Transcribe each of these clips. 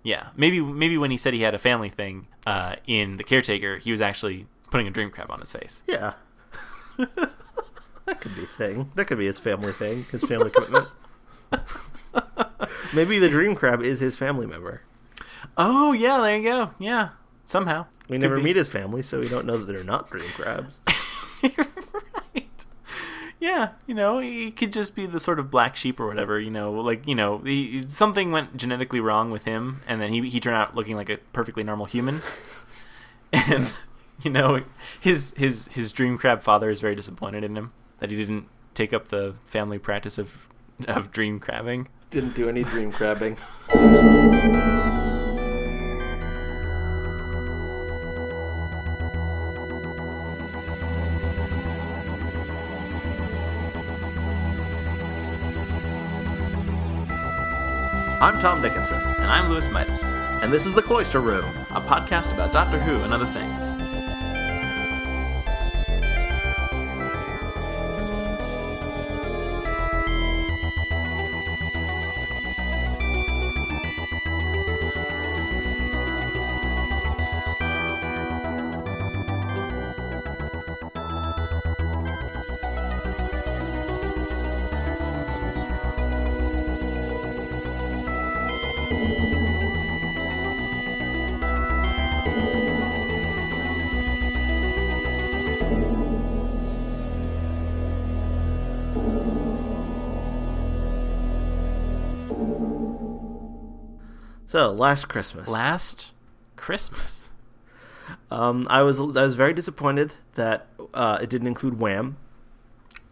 Yeah. Maybe when he said he had a family thing in The Caretaker, he was actually putting a dream crab on his face. Yeah. That could be a thing. That could be his family thing, his family commitment. Maybe the dream crab is his family member. Oh, yeah, there you go. Yeah, somehow. We never meet his family, so we don't know that they're not dream crabs. Right. Yeah, he could just be the sort of black sheep or whatever, something went genetically wrong with him, and then he turned out looking like a perfectly normal human. And, his dream crab father is very disappointed in him, that he didn't take up the family practice of dream crabbing. Didn't do any dream crabbing. I'm Tom Dickinson. And I'm Louis Midas. And this is The Cloister Room, a podcast about Doctor Who and other things. So, last Christmas. I was very disappointed that it didn't include Wham.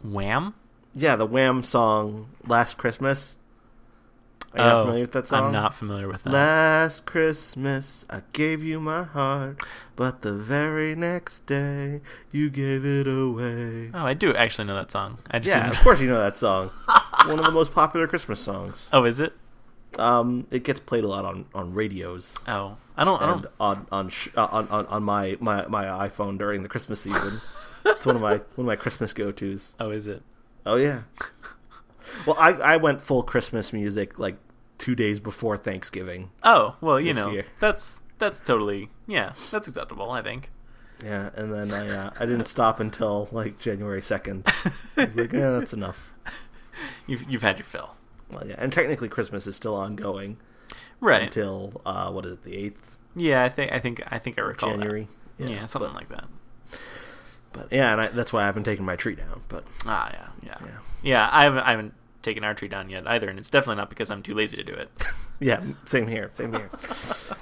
Wham? Yeah, the Wham song "Last Christmas." Are you not familiar with that song? I'm not familiar with that. Last Christmas, I gave you my heart, but the very next day, you gave it away. Oh, I do actually know that song. I just of course you know that song. One of the most popular Christmas songs. Oh, is it? It gets played a lot on radios. Oh, I don't. On my iPhone during the Christmas season. It's one of my Christmas go-tos. Oh, is it? Oh yeah. Well, I went full Christmas music like 2 days before Thanksgiving. Oh well, year. that's totally that's acceptable, I think. Yeah, and then I didn't stop until like January 2nd. I was like, yeah, that's enough. You've had your fill. Well, yeah, and technically Christmas is still ongoing, right? Until what is it, the 8th? Yeah, I think I recall January. That. Yeah, something like that. But yeah, and that's why I haven't taken my tree down. But yeah. I haven't taken our tree down yet either, and it's definitely not because I'm too lazy to do it. Yeah, same here.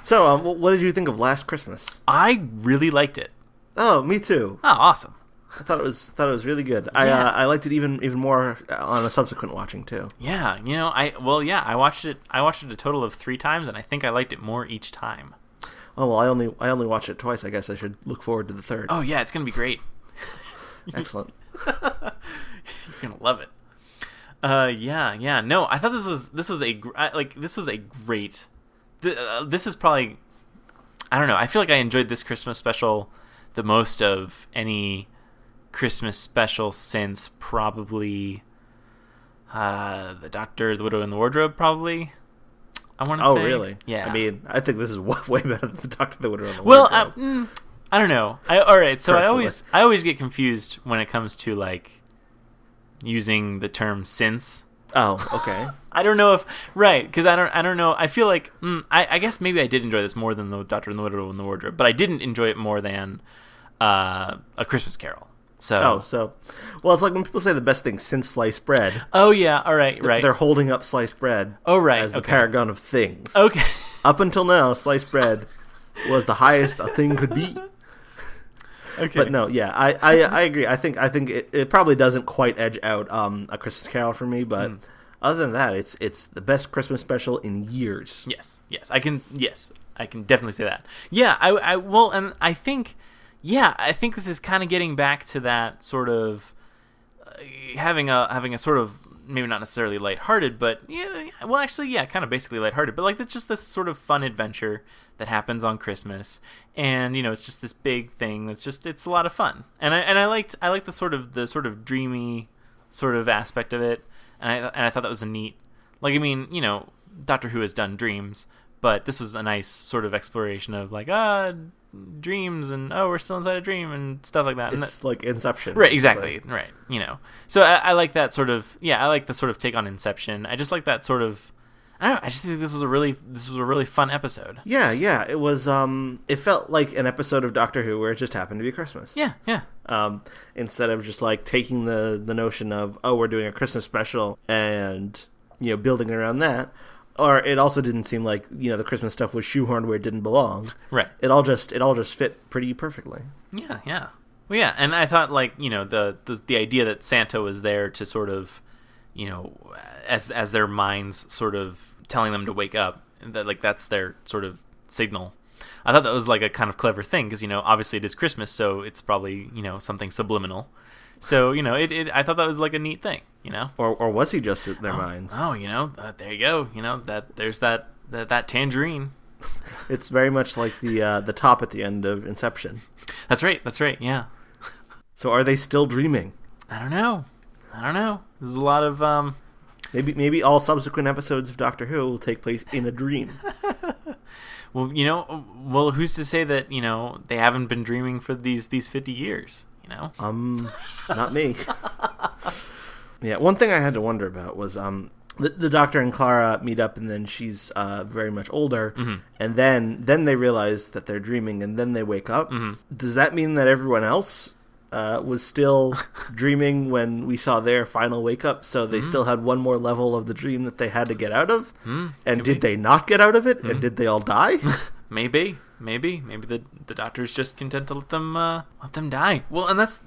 So, what did you think of Last Christmas? I really liked it. Oh, me too. Oh, awesome. I thought it was really good. Yeah. I liked it even more on a subsequent watching too. Yeah, I watched it a total of 3 times, and I think I liked it more each time. Oh well, I only watched it twice. I guess I should look forward to the third. Oh yeah, it's gonna be great. Excellent. You're gonna love it. Yeah. No, I thought this was a great. This is probably, I don't know. I feel like I enjoyed this Christmas special the most of any Christmas special since probably the Doctor, the Widow, and the Wardrobe. Probably, I want to say. Oh, really? Yeah. I mean, I think this is way better than the Doctor, the Widow, and the Wardrobe. Well, I don't know. All right. So Personally. I always get confused when it comes to like using the term since. Oh, okay. I don't know if because I don't know. I feel like I guess maybe I did enjoy this more than the Doctor and the Widow and the Wardrobe, but I didn't enjoy it more than A Christmas Carol. So well, it's like when people say the best thing since sliced bread. Oh yeah, all right. They're holding up sliced bread. Oh right, as the paragon of things. Okay. Up until now, sliced bread was the highest a thing could be. Okay. But no, yeah, I agree. I think it probably doesn't quite edge out A Christmas Carol for me, but other than that, it's the best Christmas special in years. Yes, I can definitely say that. Yeah, I will, and I think this is kind of getting back to that sort of having a sort of maybe not necessarily lighthearted, but kind of basically lighthearted, but like it's just this sort of fun adventure that happens on Christmas, and it's just this big thing that's just it's a lot of fun, and I liked the sort of dreamy sort of aspect of it, and I thought that was a neat, like, I mean, Doctor Who has done dreams, But this was a nice sort of exploration of like, dreams and we're still inside a dream and stuff like that. It's like Inception. Right, exactly. Right. So I like that sort of, I like the sort of take on Inception. I just like that sort of, I don't know, I just think this was a really fun episode. Yeah, it was it felt like an episode of Doctor Who where it just happened to be Christmas. Yeah. Instead of just like taking the notion of, we're doing a Christmas special and building around that. Or it also didn't seem like the Christmas stuff was shoehorned where it didn't belong. Right. It all just fit pretty perfectly. Yeah. Well, yeah, and I thought like the idea that Santa was there to sort of as their minds sort of telling them to wake up, that like that's their sort of signal. I thought that was like a kind of clever thing because obviously it is Christmas, so it's probably something subliminal. So I thought that was like a neat thing, Or was he just in their minds? Oh, there you go. That there's that tangerine. It's very much like the top at the end of Inception. That's right. Yeah. So are they still dreaming? I don't know. There's a lot of maybe all subsequent episodes of Doctor Who will take place in a dream. Well, who's to say that they haven't been dreaming for these 50 years? Not me. Yeah, one thing I had to wonder about was the Doctor and Clara meet up, and then she's very much older, and then they realize that they're dreaming, and then they wake up. Does that mean that everyone else was still dreaming when we saw their final wake up, so they still had one more level of the dream that they had to get out of? And did they not get out of it? And did they all die? Maybe the Doctor's just content to let them die. Well, and that's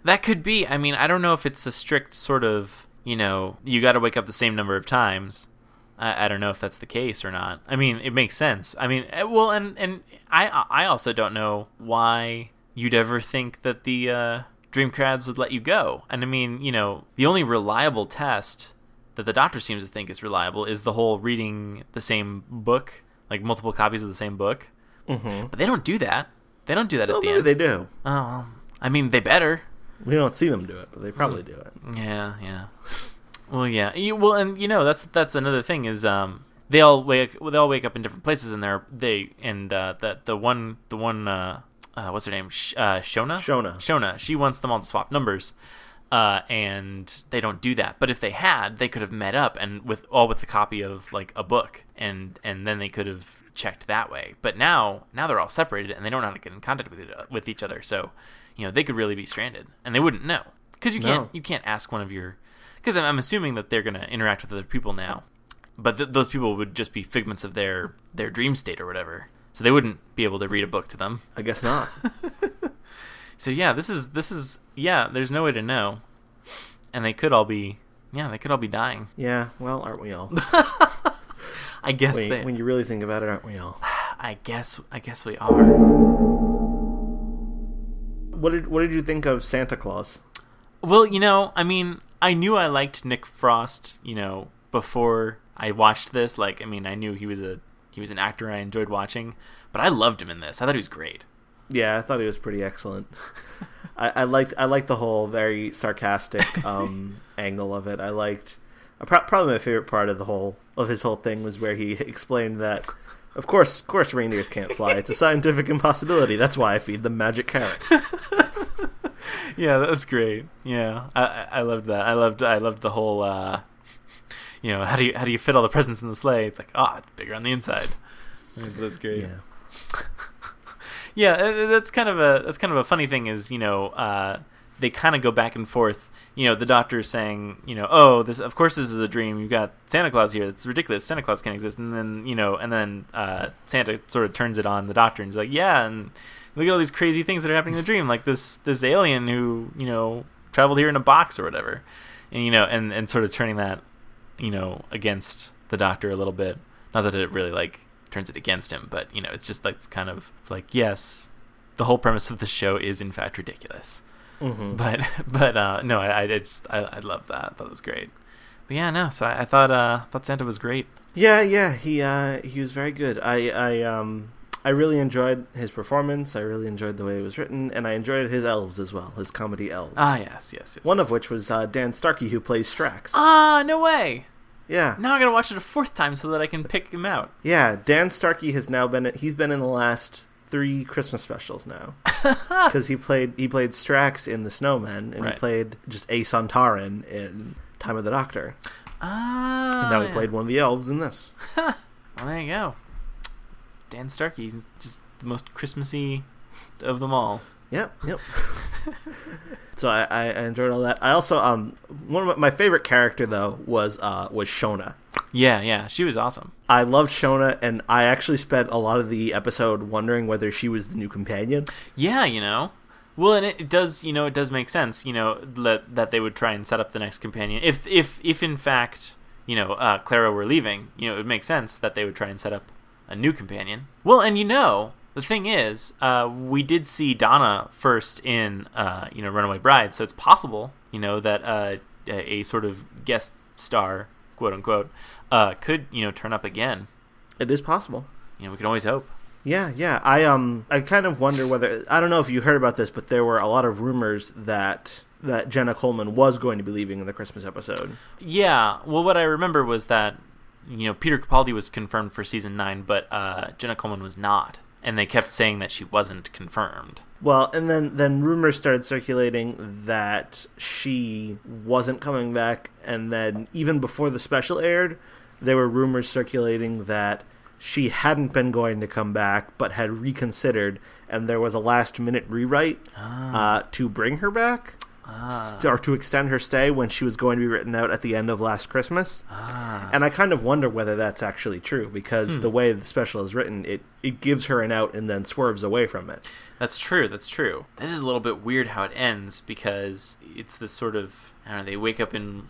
that could be. I mean, I don't know if it's a strict sort of you got to wake up the same number of times. I don't know if that's the case or not. I mean, it makes sense. I mean, well, and I also don't know why you'd ever think that the dream crabs would let you go. And I mean, the only reliable test that the Doctor seems to think is reliable is the whole reading the same book, like multiple copies of the same book. But they don't do that. They don't do that at the end. They do. Oh, well, I mean, they better. We don't see them do it, but they probably do it. Yeah. Well, yeah. And that's another thing is they all wake up in different places, and the one what's her name, Shona. She wants them all to swap numbers. And they don't do that. But if they had, they could have met up and with the copy of like a book, and then they could have checked that way. But now they're all separated, and they don't know how to get in contact with each other. So, they could really be stranded, and they wouldn't know because you can't ask one of your. Because I'm assuming that they're going to interact with other people now, but those people would just be figments of their dream state or whatever. So they wouldn't be able to read a book to them. I guess not. So yeah, this is there's no way to know, and they could all be dying. Yeah, well, aren't we all? I guess when you really think about it, aren't we all? I guess we are. What did you think of Santa Claus? Well, I mean, I knew I liked Nick Frost, before I watched this. Like, I mean, I knew he was an actor I enjoyed watching, but I loved him in this. I thought he was great. Yeah, I thought he was pretty excellent. I liked the whole very sarcastic angle of it. I liked probably my favorite part of his whole thing was where he explained that of course reindeers can't fly. It's a scientific impossibility. That's why I feed them magic carrots. Yeah, that was great. Yeah, I loved that. I loved the whole how do you fit all the presents in the sleigh? It's like, it's bigger on the inside. That's great. Yeah. Yeah, that's kind of a funny thing is, they kind of go back and forth. The Doctor is saying, this is a dream. You've got Santa Claus here. It's ridiculous. Santa Claus can't exist. And then Santa sort of turns it on the Doctor and he's like, yeah, and look at all these crazy things that are happening in the dream, like this alien who traveled here in a box or whatever, and and sort of turning that against the Doctor a little bit. Not that it really like turns it against him, but it's just like it's like yes, the whole premise of the show is in fact ridiculous. But no, I love that. I thought it was great. But yeah, no, so I thought Santa was great. Yeah, he was very good. I really enjoyed his performance. I really enjoyed the way it was written, and I enjoyed his elves as well, his comedy elves. Ah, yes. One of which was Dan Starkey, who plays Strax. Ah, no way. Yeah. Now I gotta watch it a fourth time so that I can pick him out. Yeah, Dan Starkey has now he's been in the last 3 Christmas specials now. Because he played Strax in The Snowman, and he played just a Sontaran in Time of the Doctor. And now he played one of the elves in this. Well, there you go. Dan Starkey's just the most Christmassy of them all. Yep. So I enjoyed all that. I also one of my favorite character though was Shona. Yeah, she was awesome. I loved Shona, and I actually spent a lot of the episode wondering whether she was the new companion. Yeah, Well, and it does make sense, that they would try and set up the next companion. If in fact, Clara were leaving, it would make sense that they would try and set up a new companion. Well, and the thing is, we did see Donna first in, Runaway Bride, so it's possible, that a sort of guest star, quote unquote, could, turn up again. It is possible. We can always hope. Yeah. I kind of wonder whether, I don't know if you heard about this, but there were a lot of rumors that Jenna Coleman was going to be leaving in the Christmas episode. Yeah. Well, what I remember was that, Peter Capaldi was confirmed for season 9, but Jenna Coleman was not. And they kept saying that she wasn't confirmed. Well, and then rumors started circulating that she wasn't coming back, and then even before the special aired, there were rumors circulating that she hadn't been going to come back, but had reconsidered, and there was a last-minute rewrite to bring her back, or to extend her stay when she was going to be written out at the end of Last Christmas. And I kind of wonder whether that's actually true, because the way the special is written, it gives her an out and then swerves away from it. That's true. That is a little bit weird how it ends, because it's this sort of, I don't know, they wake up in,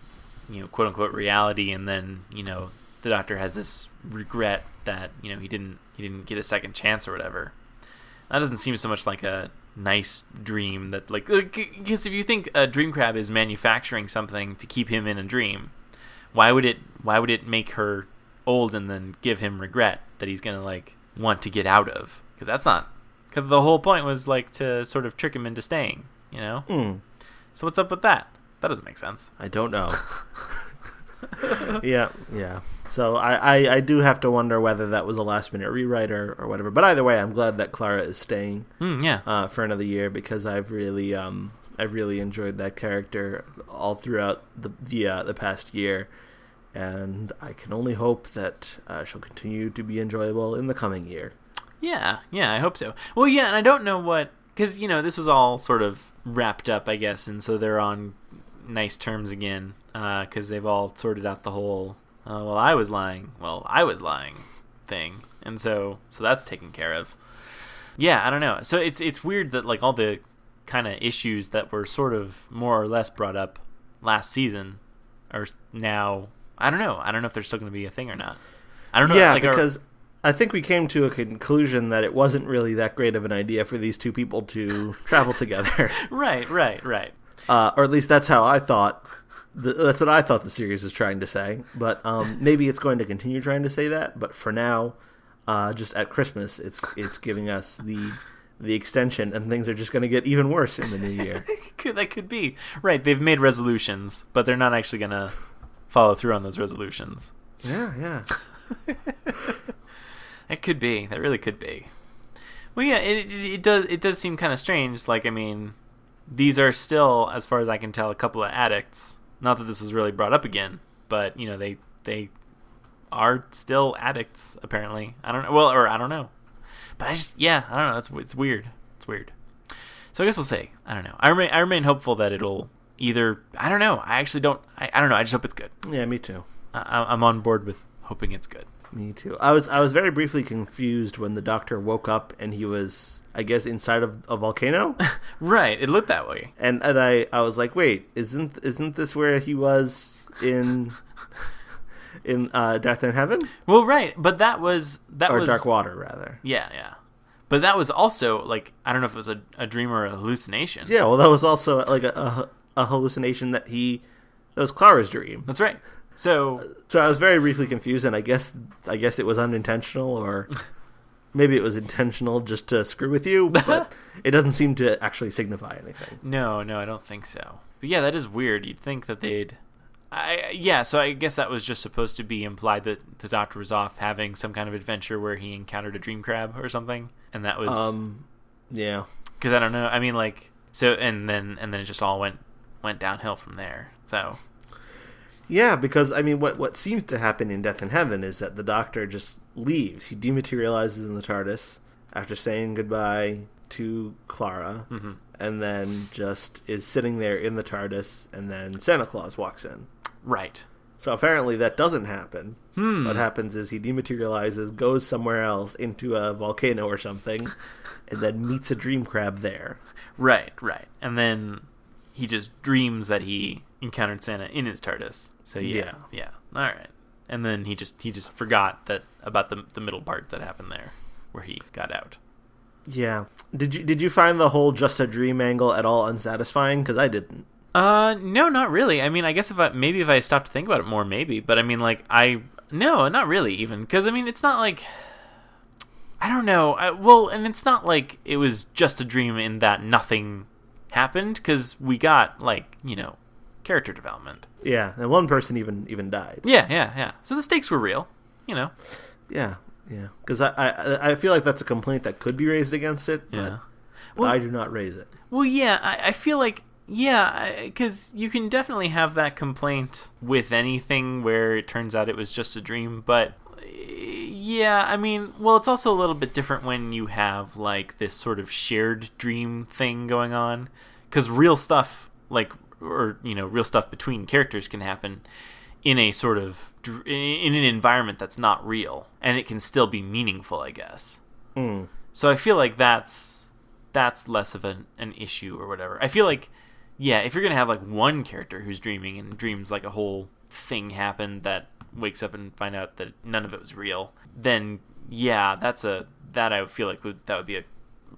quote-unquote reality, and then, the Doctor has this regret that, he didn't get a second chance or whatever. That doesn't seem so much like a nice dream that, because if you think a dream crab is manufacturing something to keep him in a dream, why would it make her old and then give him regret that he's gonna want to get out of? Because the whole point was to sort of trick him into staying, So what's up with that? That doesn't make sense. I don't know. Yeah. So I do have to wonder whether that was a last-minute rewrite or whatever. But either way, I'm glad that Clara is staying for another year, because I've really enjoyed that character all throughout the past year, and I can only hope that she'll continue to be enjoyable in the coming year. Yeah, I hope so. Well, yeah, and I don't know because this was all sort of wrapped up, I guess, and so they're on nice terms again, because they've all sorted out the whole I was lying thing, and so that's taken care of. Yeah, I don't know. So it's weird that all the kind of issues that were sort of more or less brought up last season are now, I don't know if they're still going to be a thing or not. I don't know. Yeah, because I think we came to a conclusion that it wasn't really that great of an idea for these two people to travel together. Right. Or at least that's how I thought. That's what I thought the series was trying to say. But maybe it's going to continue trying to say that. But for now, just at Christmas, it's giving us the extension, and things are just going to get even worse in the new year. That could be. Right, they've made resolutions, but they're not actually going to follow through on those resolutions. Yeah. It could be. That really could be. Well, yeah, it does seem kind of strange. These are still, as far as I can tell, a couple of addicts. Not that this was really brought up again, but they are still addicts apparently. I don't know. Well, or I don't know. But I don't know. It's weird. It's weird. So I guess we'll see. I don't know. I remain hopeful that it'll either. I don't know. I actually don't. I don't know. I just hope it's good. Yeah, me too. I'm on board with hoping it's good. Me too. I was very briefly confused when the Doctor woke up and he was, I guess, inside of a volcano. Right. It looked that way. And I was like, wait, isn't this where he was in Death in Heaven? Well, right, but that was Dark Water, rather. Yeah. But that was also I don't know if it was a dream or a hallucination. Yeah, well, that was also a hallucination that was Clara's dream. That's right. So I was very briefly confused, and I guess it was unintentional, or maybe it was intentional just to screw with you, but it doesn't seem to actually signify anything. No, I don't think so. But yeah, that is weird. You'd think that they'd... So I guess that was just supposed to be implied that the Doctor was off having some kind of adventure where he encountered a dream crab or something, and that was yeah. Because I don't know. I mean, like, so and then it just all went downhill from there. So yeah, because I mean, what seems to happen in Death in Heaven is that the Doctor just leaves. He dematerializes in the TARDIS after saying goodbye to Clara, and then just is sitting there in the TARDIS, and then Santa Claus walks in. Right. So apparently that doesn't happen. What happens is he dematerializes, goes somewhere else into a volcano or something, and then meets a dream crab there. Right. And then he just dreams that he encountered Santa in his TARDIS. So yeah. All right. And then he just forgot about the middle part that happened there, where he got out. Yeah. Did you find the whole just a dream angle at all unsatisfying? Because I didn't. No, not really. I mean, I guess if I stopped to think about it more, maybe. But I mean, like, no, not really even. Because, I mean, it's not like, I don't know. And it's not like it was just a dream in that nothing happened. Because we got, like, character development. Yeah, and one person even died. Yeah. So the stakes were real, Yeah. Because I feel like that's a complaint that could be raised against it, but I do not raise it. Well, yeah, I feel like, because you can definitely have that complaint with anything where it turns out it was just a dream, but yeah, I mean, well, it's also a little bit different when you have, like, this sort of shared dream thing going on, because real stuff, like, or, real stuff between characters can happen in a sort of in an environment that's not real, and it can still be meaningful, I guess. So I feel like that's less of an issue or whatever. I feel like, if you're gonna have like one character who's dreaming and dreams like a whole thing happened that wakes up and find out that none of it was real, then that I feel like that would be a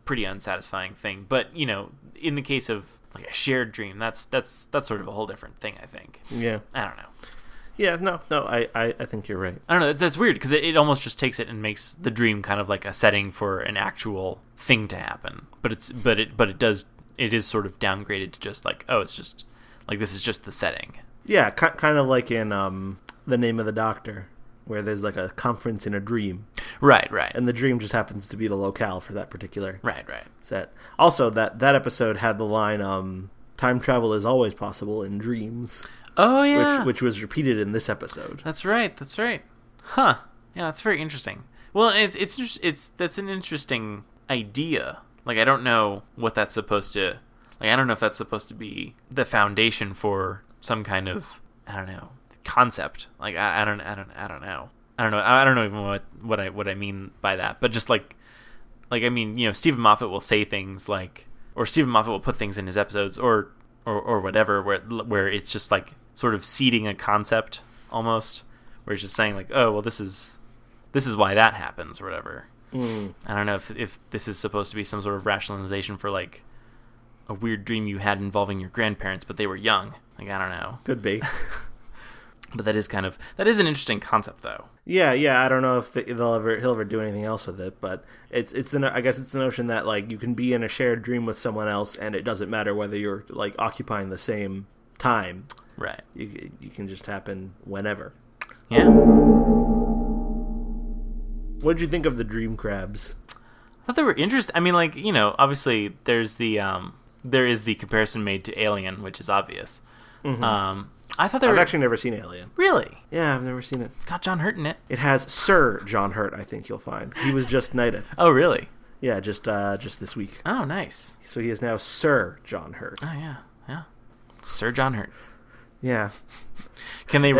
pretty unsatisfying thing. But in the case of like a shared dream, that's sort of a whole different thing, I think. Yeah. I don't know. Yeah, no, I think you're right. I don't know. That's weird because it almost just takes it and makes the dream kind of like a setting for an actual thing to happen. But it is sort of downgraded to just like, oh, it's just like this is just the setting. Yeah, kind of like in The Name of the Doctor, where there's like a conference in a dream. Right. And the dream just happens to be the locale for that particular right set. Also, that episode had the line, "Time travel is always possible in dreams." Oh, yeah. Which was repeated in this episode. That's right. Huh. Yeah, that's very interesting. Well, that's an interesting idea. Like, I don't know what that's supposed to... Like, I don't know if that's supposed to be the foundation for some kind of, I don't know, concept. Like, I don't know. I don't know even what I mean by that. But just like I mean, Stephen Moffat will say things like... Or Stephen Moffat will put things in his episodes or whatever where it's just like sort of seeding a concept almost, where it's just saying like, oh, well, this is why that happens or whatever. I don't know if this is supposed to be some sort of rationalization for like a weird dream you had involving your grandparents, but they were young. Like, I don't know. Could be. But that is an interesting concept, though. Yeah. I don't know if he'll ever do anything else with it, but I guess it's the notion that like you can be in a shared dream with someone else, and it doesn't matter whether you're like occupying the same time. Right. You can just happen whenever. Yeah. What did you think of the dream crabs? I thought they were interesting. I mean, like, obviously there is the comparison made to Alien, which is obvious. Mm-hmm. I've actually never seen Alien. Really? Yeah, I've never seen it. It's got John Hurt in it. It has Sir John Hurt, I think you'll find. He was just knighted. Oh, really? Yeah, just this week. Oh, nice. So he is now Sir John Hurt. Oh, yeah. Sir John Hurt. Yeah. Can they...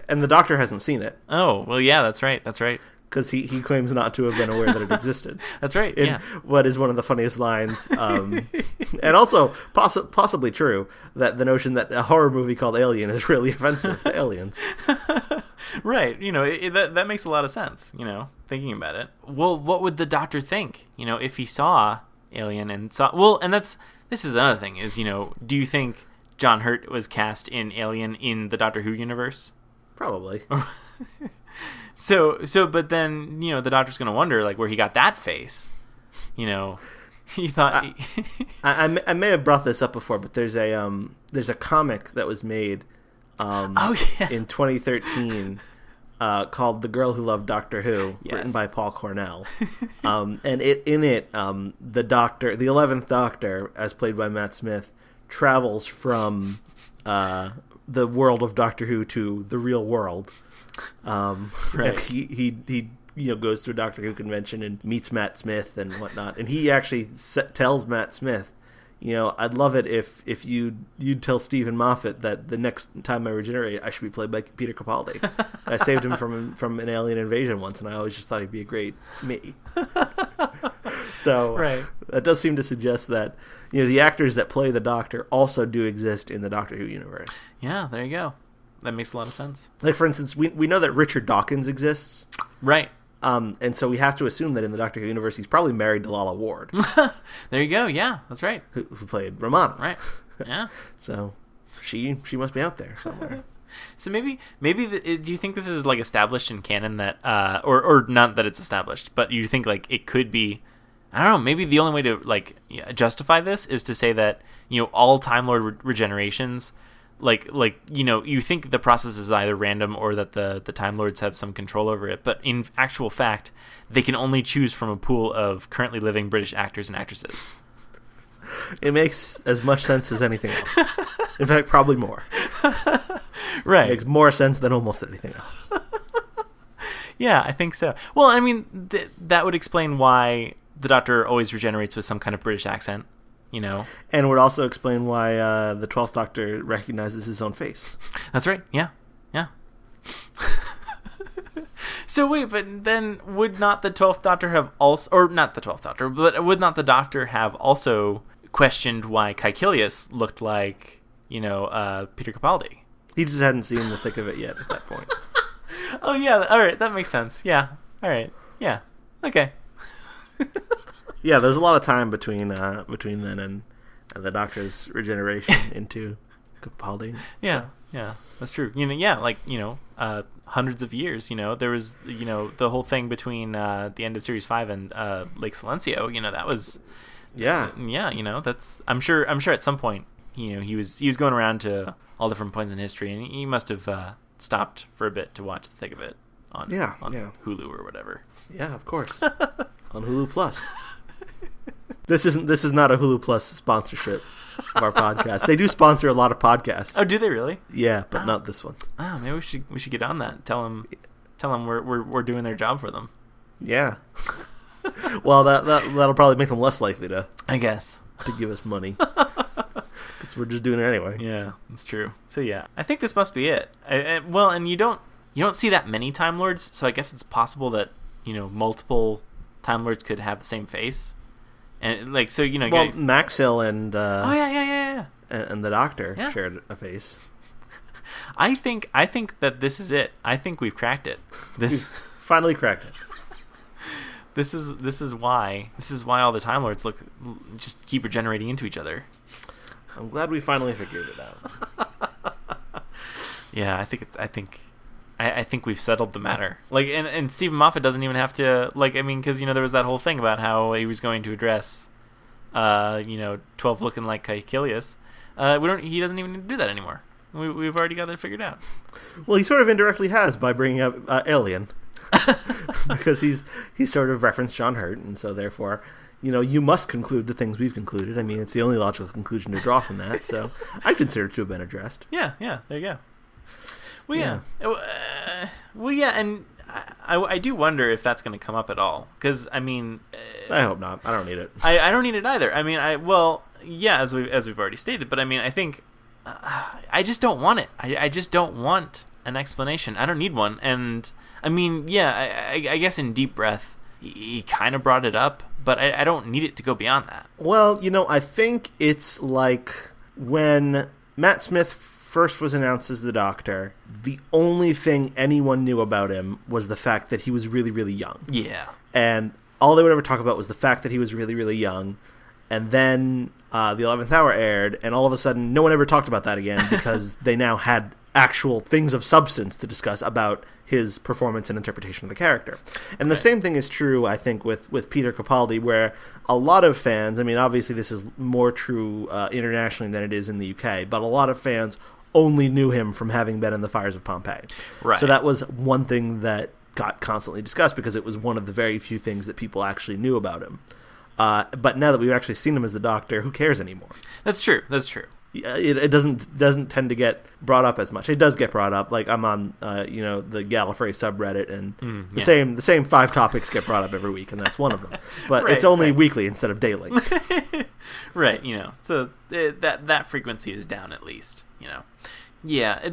and the Doctor hasn't seen it. Oh, well, yeah, that's right. Because he claims not to have been aware that it existed. That's right, in yeah. What is one of the funniest lines. And also, possibly true, that the notion that a horror movie called Alien is really offensive to aliens. Right. That makes a lot of sense, thinking about it. Well, what would the Doctor think, if he saw Alien and saw... Well, and this is another thing, is, do you think John Hurt was cast in Alien in the Doctor Who universe? Probably. So, but then, the Doctor's going to wonder, like, where he got that face. He thought... I may have brought this up before, but there's a comic that was made in 2013 called The Girl Who Loved Doctor Who, written by Paul Cornell. And the 11th Doctor, as played by Matt Smith, travels from the world of Doctor Who to the real world. Right. He goes to a Doctor Who convention and meets Matt Smith and whatnot. And he actually tells Matt Smith, I'd love it if you'd tell Stephen Moffat that the next time I regenerate, I should be played by Peter Capaldi. I saved him from an alien invasion once, and I always just thought he'd be a great me. So that does seem to suggest that the actors that play the Doctor also do exist in the Doctor Who universe. Yeah, there you go. That makes a lot of sense. Like, for instance, we know that Richard Dawkins exists. Right. And so we have to assume that in the Doctor Who universe, he's probably married to Lalla Ward. There you go. Yeah, that's right. Who played Romana. Right. Yeah. So she must be out there somewhere. So maybe do you think this is like established in canon that or not that it's established, but you think like it could be, I don't know, maybe the only way to justify this is to say that all Time Lord regenerations, you think the process is either random or that the Time Lords have some control over it, but in actual fact they can only choose from a pool of currently living British actors and actresses. It makes as much sense as anything else. In fact, probably more. Right. It makes more sense than almost anything else. Yeah, I think so. Well, I mean, that would explain why the Doctor always regenerates with some kind of British accent, And would also explain why the 12th Doctor recognizes his own face. That's right. Yeah. Yeah. So wait, but then would not the 12th Doctor have also, or not the 12th Doctor, but would not the Doctor have also questioned why Caecilius looked like, Peter Capaldi? He just hadn't seen the thick of it yet at that point. Oh, yeah. All right. That makes sense. Yeah. All right. Yeah. Okay. Yeah, there's a lot of time between then and the Doctor's regeneration into Capaldi. Yeah. Yeah. That's true. Hundreds of years, there was, the whole thing between the end of Series 5 and Lake Silencio, that was... Yeah. Yeah, that's... I'm sure at some point, he was going around to all different points in history, and he must have stopped for a bit to watch the thick of it on Hulu or whatever. Yeah, of course. On Hulu Plus. This is not a Hulu Plus sponsorship of our podcast. They do sponsor a lot of podcasts. Oh, do they really? Yeah, but not this one. Oh, maybe we should get on that. Tell them we're doing their job for them. Yeah. Well, that'll probably make them less likely to, I guess, to give us money. Because we're just doing it anyway. Yeah, that's true. So yeah, I think this must be it. Well, and you don't see that many Time Lords, so I guess it's possible that multiple Time Lords could have the same face, and well, Maxil and and the Doctor shared a face. I think that this is it. I think we've cracked it. We've finally cracked it. This is why all the Time Lords just keep regenerating into each other. I'm glad we finally figured it out. Yeah, I think we've settled the matter. And Stephen Moffat doesn't even have to because there was that whole thing about how he was going to address 12 looking like Caecilius. He doesn't even need to do that anymore. We've already got that figured out. Well, he sort of indirectly has by bringing up Alien. Because he's sort of referenced John Hurt, and so therefore, you must conclude the things we've concluded. I mean, it's the only logical conclusion to draw from that. So I consider it to have been addressed. Yeah, there you go. Well, yeah, and I do wonder if that's going to come up at all. Because I mean, I hope not. I don't need it. I don't need it either. I mean, as we've already stated, but I mean, I think I just don't want it. I just don't want an explanation. I don't need one. And I mean, yeah, I guess in Deep Breath, he kind of brought it up, but I don't need it to go beyond that. Well, I think it's like when Matt Smith first was announced as the Doctor, the only thing anyone knew about him was the fact that he was really, really young. Yeah. And all they would ever talk about was the fact that he was really, really young. And then the 11th Hour aired, and all of a sudden, no one ever talked about that again because they now had actual things of substance to discuss about his performance and interpretation of the character. And the same thing is true, I think, with Peter Capaldi, where a lot of fans, I mean, obviously this is more true internationally than it is in the UK, but a lot of fans only knew him from having been in the fires of Pompeii. Right. So that was one thing that got constantly discussed because it was one of the very few things that people actually knew about him. But now that we've actually seen him as the Doctor, who cares anymore? That's true. It doesn't tend to get brought up as much. It does get brought up. Like I'm on the Gallifrey subreddit, and the same 5 topics get brought up every week, and that's one of them. But it's only weekly instead of daily. Right. So that frequency is down at least. Yeah.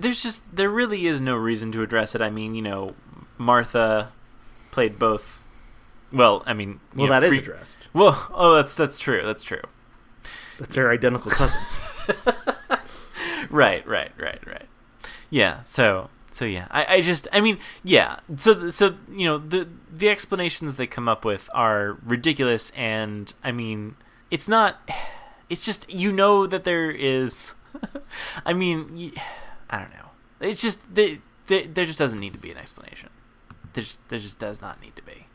There really is no reason to address it. I mean, Martha played both. Well, I mean, that is addressed. Well, that's true. That's true. That's her identical cousin. Right. Yeah. So yeah. I mean, yeah. So the explanations they come up with are ridiculous, and I mean, it's not. It's just that there is. I mean, I don't know. It's just there just doesn't need to be an explanation. There just does not need to be.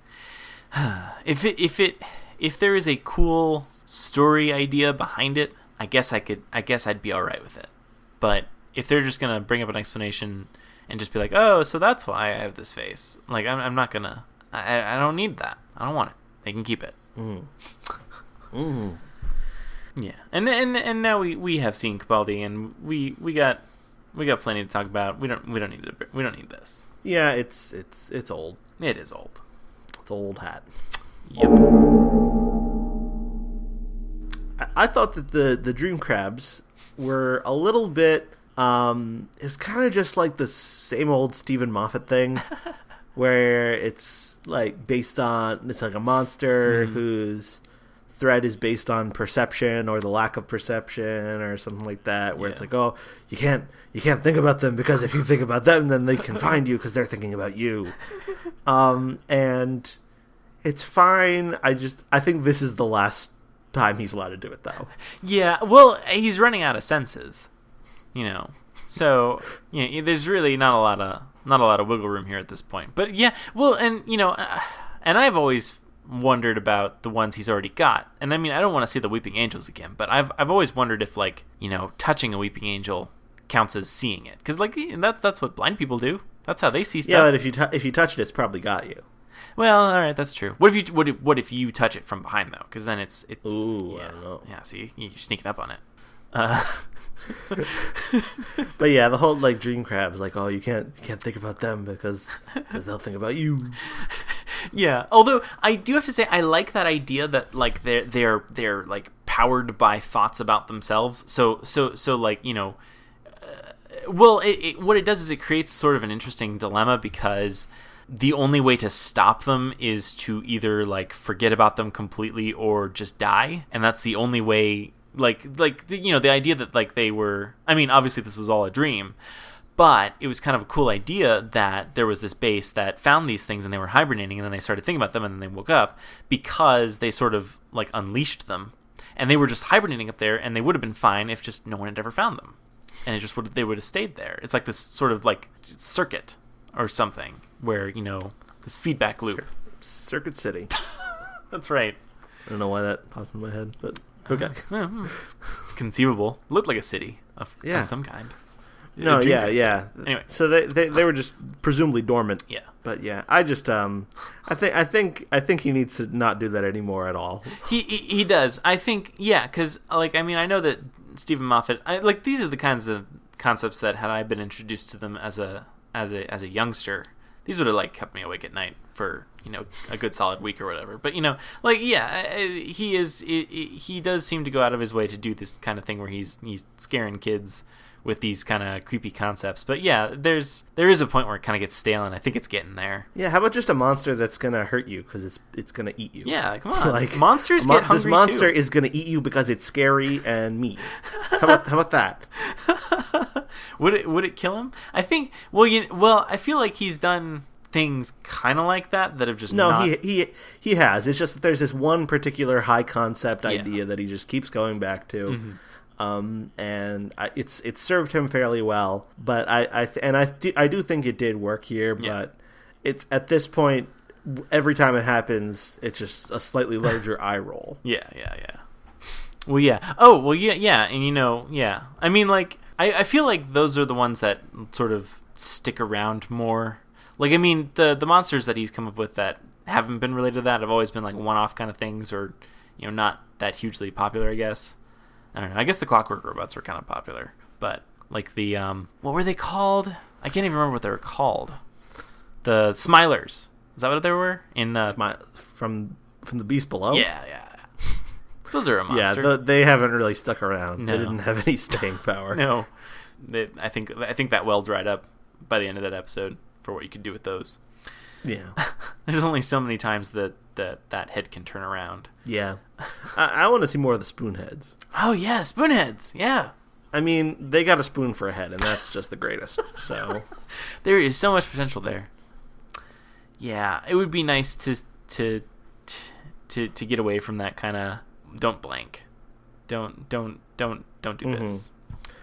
If there is a cool story idea behind it, I guess I'd be all right with it. But if they're just gonna bring up an explanation and just be like, oh, so that's why I have this face, like I'm not gonna. I don't need that. I don't want it. They can keep it. Yeah, and now we have seen Capaldi, and we got plenty to talk about. We don't need this. Yeah, it's old. It is old. It's old hat. Yep. I thought that the Dream Crabs were a little bit. It's kind of just like the same old Stephen Moffat thing, where it's like it's like a monster whose threat is based on perception or the lack of perception or something like that, where it's like, oh, you can't think about them because if you think about them, then they can find you because they're thinking about you. And it's fine. I think this is the last time he's allowed to do it, though. Yeah, well, he's running out of senses, so there's really not a lot of wiggle room here at this point. But yeah, well, and and I've always wondered about the ones he's already got, and I mean, I don't want to see the weeping angels again, but I've always wondered if, like, touching a weeping angel counts as seeing it, because like that's what blind people do. That's how they see stuff. Yeah, but if you touch it, it's probably got you. Well, all right, that's true. What if you touch it from behind, though? Because then it's ooh, yeah, I don't know. Yeah, see, you're sneaking up on it. But yeah, the whole like Dream Crabs, like, oh, you can't think about them because they'll think about you. Yeah, although I do have to say I like that idea that like they're like powered by thoughts about themselves. So like well, what it does is it creates sort of an interesting dilemma, because the only way to stop them is to either like forget about them completely or just die, and that's the only way. The idea that like they were. I mean, obviously this was all a dream. But it was kind of a cool idea that there was this base that found these things and they were hibernating, and then they started thinking about them, and then they woke up because they sort of like unleashed them, and they were just hibernating up there, and they would have been fine if just no one had ever found them, and they would have stayed there. It's like this sort of like circuit or something where this feedback loop. Circuit City. That's right. I don't know why that popped in my head, but okay. It's conceivable. It looked like a city of some kind. No, yeah. Anyway, so they were just presumably dormant. Yeah, but yeah, I just I think he needs to not do that anymore at all. He does. I think because like I mean I know that Stephen Moffat. These are the kinds of concepts that had I been introduced to them as a youngster, these would have like kept me awake at night for a good solid week or whatever. But he does seem to go out of his way to do this kind of thing where he's scaring kids with these kind of creepy concepts. But yeah, there is a point where it kind of gets stale, and I think it's getting there. Yeah, how about just a monster that's gonna hurt you because it's gonna eat you? Yeah, come on. Like monsters get hungry. This monster too. is gonna eat you because it's scary and mean. How about that? Would it kill him? I think. Well, I feel like he's done things kind of like that have just he has. It's just that there's this one particular high concept idea that he just keeps going back to. Mm-hmm. And it's served him fairly well, but I do think it did work here. But it's at this point, every time it happens, it's just a slightly larger eye roll. Yeah. Well, yeah. Oh, well, yeah, and I mean, like, I feel like those are the ones that sort of stick around more. Like, I mean, the monsters that he's come up with that haven't been related to that have always been like one-off kind of things, or not that hugely popular, I guess. I don't know. I guess the Clockwork Robots were kind of popular, but like the what were they called? I can't even remember what they were called. The Smilers. Is that what they were in from the Beast Below? Yeah. Those are a monster. Yeah, they haven't really stuck around. No. They didn't have any staying power. No, I think that well dried up by the end of that episode for what you could do with those. Yeah, there's only so many times that head can turn around. Yeah, I want to see more of the Spoonheads. Oh yeah, Spoonheads. Yeah. I mean, they got a spoon for a head, and that's just the greatest. So there is so much potential there. Yeah, it would be nice to get away from that kind of don't blank, don't do this.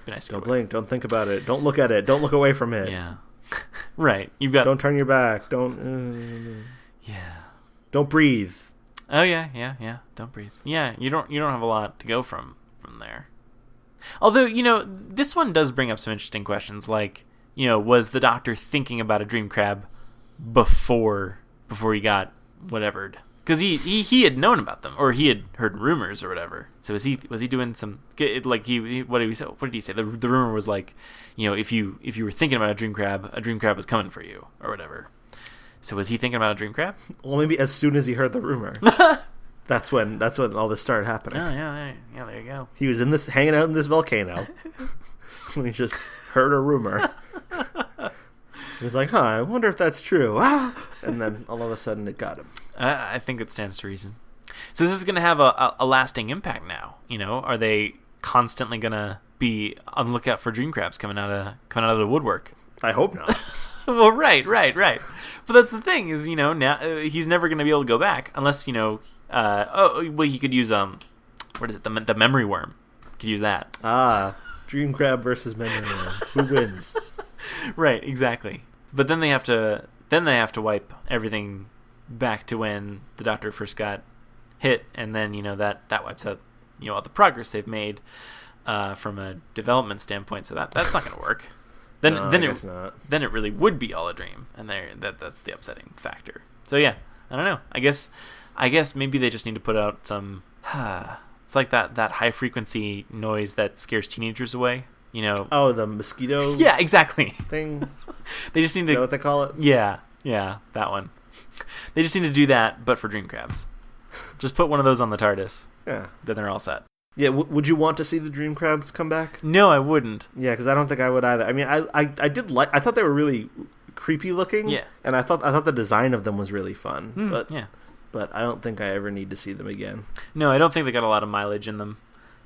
Be nice to don't blink, don't think about it, don't look at it, don't look away from it. Yeah, right. You've got don't turn your back, don't. Yeah. Don't breathe. Oh yeah. Don't breathe. Yeah, you don't have a lot to go from there. Although this one does bring up some interesting questions, like was the Doctor thinking about a dream crab before he got whatevered? Because he had known about them, or he had heard rumors or whatever. So was he doing some like what did he say? The rumor was like, if you were thinking about a dream crab was coming for you or whatever. So was he thinking about a dream crab? Well, maybe as soon as he heard the rumor. That's when all this started happening. Oh yeah, there you go. He was hanging out in this volcano when he just heard a rumor. He was like, I wonder if that's true. And then all of a sudden it got him. I think it stands to reason. So is this going to have a lasting impact now? Are they constantly going to be on the lookout for dream crabs coming out of the woodwork? I hope not. Well, right. But that's the thing is, now he's never going to be able to go back unless, he could use what is it? The memory worm. Could use that. Dream crab versus memory worm. Who wins? Right, exactly. But then they have to wipe everything back to when the Doctor first got hit, and then that wipes out all the progress they've made from a development standpoint. So that's not going to work. Then it really would be all a dream, and that's the upsetting factor. So yeah, I don't know. I guess maybe they just need to put out some. It's like that high frequency noise that scares teenagers away. Oh, the mosquito. Yeah, exactly. Thing. They just need to. Is that what they call it? Yeah, that one. They just need to do that, but for dream crabs. Just put one of those on the TARDIS. Yeah. Then they're all set. Yeah, would you want to see the dream crabs come back? No, I wouldn't. Yeah, because I don't think I would either. I mean, I did like. I thought they were really creepy looking. Yeah. And I thought the design of them was really fun. But yeah. But I don't think I ever need to see them again. No, I don't think they got a lot of mileage in them.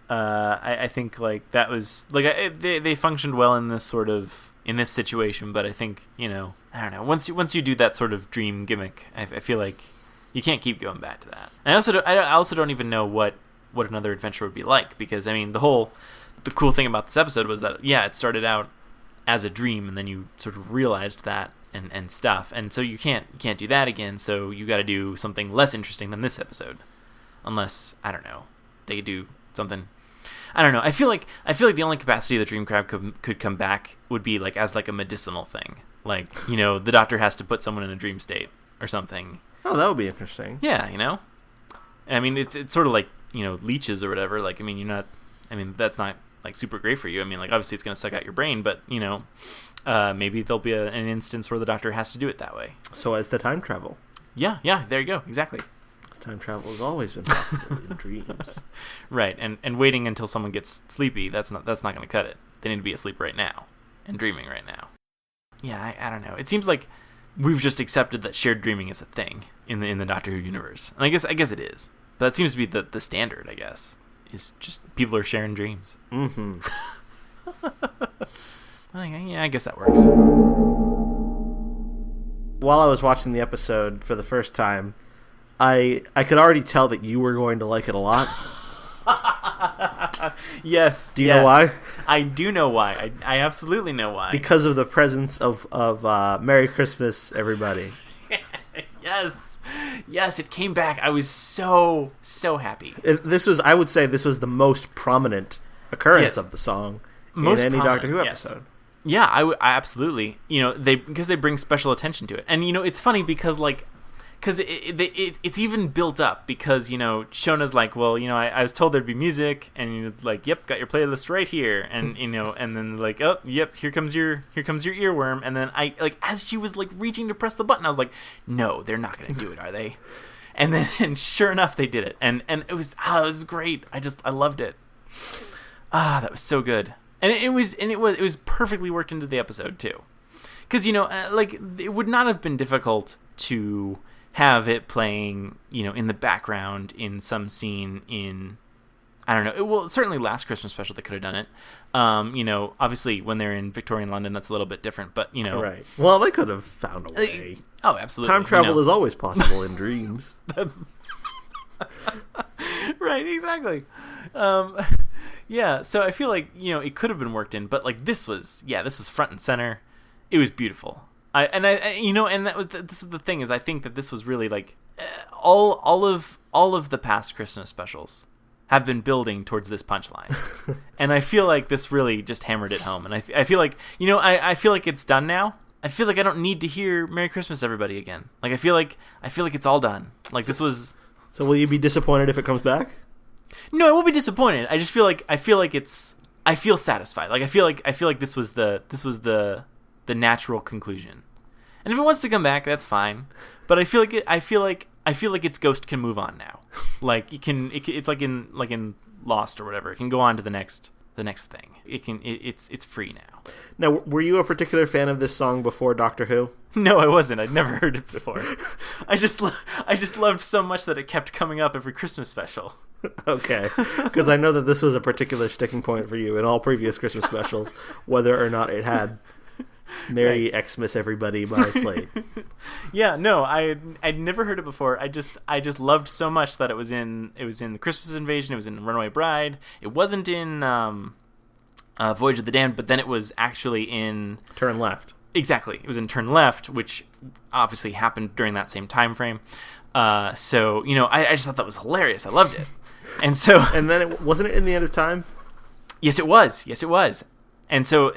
I think like that was like they functioned well in this situation, but I think I don't know. Once you do that sort of dream gimmick, I feel like you can't keep going back to that. And I also don't even know what another adventure would be like, because I mean the cool thing about this episode was that it started out as a dream, and then you sort of realized that and stuff, and so you can't do that again. So you got to do something less interesting than this episode, unless I don't know they do something. I don't know. I feel like the only capacity the dream crab could come back would be like as like a medicinal thing. Like, the Doctor has to put someone in a dream state or something. Oh, that would be interesting. Yeah, I mean, it's sort of like, leeches or whatever. Like, I mean, that's not like super great for you. I mean, like obviously it's going to suck out your brain, but maybe there'll be an instance where the Doctor has to do it that way. So as the time travel. Yeah, there you go. Exactly. Time travel has always been possible in dreams. Right, and waiting until someone gets sleepy, that's not going to cut it. They need to be asleep right now and dreaming right now. Yeah, I don't know. It seems like we've just accepted that shared dreaming is a thing in the Doctor Who universe, and I guess it is. But that seems to be the standard. I guess is just people are sharing dreams. Mm-hmm. Yeah, I guess that works. While I was watching the episode for the first time, I could already tell that you were going to like it a lot. Yes. Do you know why? I do know why. I absolutely know why. Because of the presence of Merry Christmas, everybody. Yes, it came back. I was so happy. I would say this was the most prominent occurrence of the song Most in any Doctor Who yes. episode. Yeah, I absolutely. Because they bring special attention to it, and it's funny because it's even built up because Shona's like, well, I was told there'd be music, and like, yep, got your playlist right here, and and then like, oh, yep, here comes your earworm, and then I like as she was like reaching to press the button, I was like, no, they're not gonna do it, are they? And sure enough, they did it, and it was great. I loved it. That was so good. And it was perfectly worked into the episode too, because like it would not have been difficult to have it playing in the background in some scene in, I don't know. Well, certainly last Christmas special they could have done it. Obviously when they're in Victorian London that's a little bit different, but right. Well, they could have found a way. Oh, absolutely. Time travel is always possible in dreams. That's right, exactly. Yeah, so I feel like it could have been worked in, but like this was front and center. It was beautiful. And this is the thing is I think that this was really like all of the past Christmas specials have been building towards this punchline, and I feel like this really just hammered it home. And I feel like I feel like it's done now. I feel like I don't need to hear "Merry Christmas, Everybody" again. Like I feel like it's all done. Like this was. So will you be disappointed if it comes back? No, I won't be disappointed. I just feel like I feel satisfied. Like I feel like this was the natural conclusion. And if it wants to come back, that's fine. But I feel like its ghost can move on now. Like it's like in Lost or whatever. It can go on to the next thing. It's free now. Now, were you a particular fan of this song before Doctor Who? No, I wasn't. I'd never heard it before. I just loved so much that it kept coming up every Christmas special. Okay, because I know that this was a particular sticking point for you in all previous Christmas specials, whether or not it had "Merry Xmas Everybody" by Slade. Yeah, no, I'd never heard it before. I just loved so much that it was in the Christmas Invasion. It was in Runaway Bride. It wasn't in Voyage of the Damned, but then it was actually in Turn Left. Exactly, it was in Turn Left, which obviously happened during that same time frame. So I just thought that was hilarious. I loved it. And then wasn't it in The End of Time? Yes, it was. And so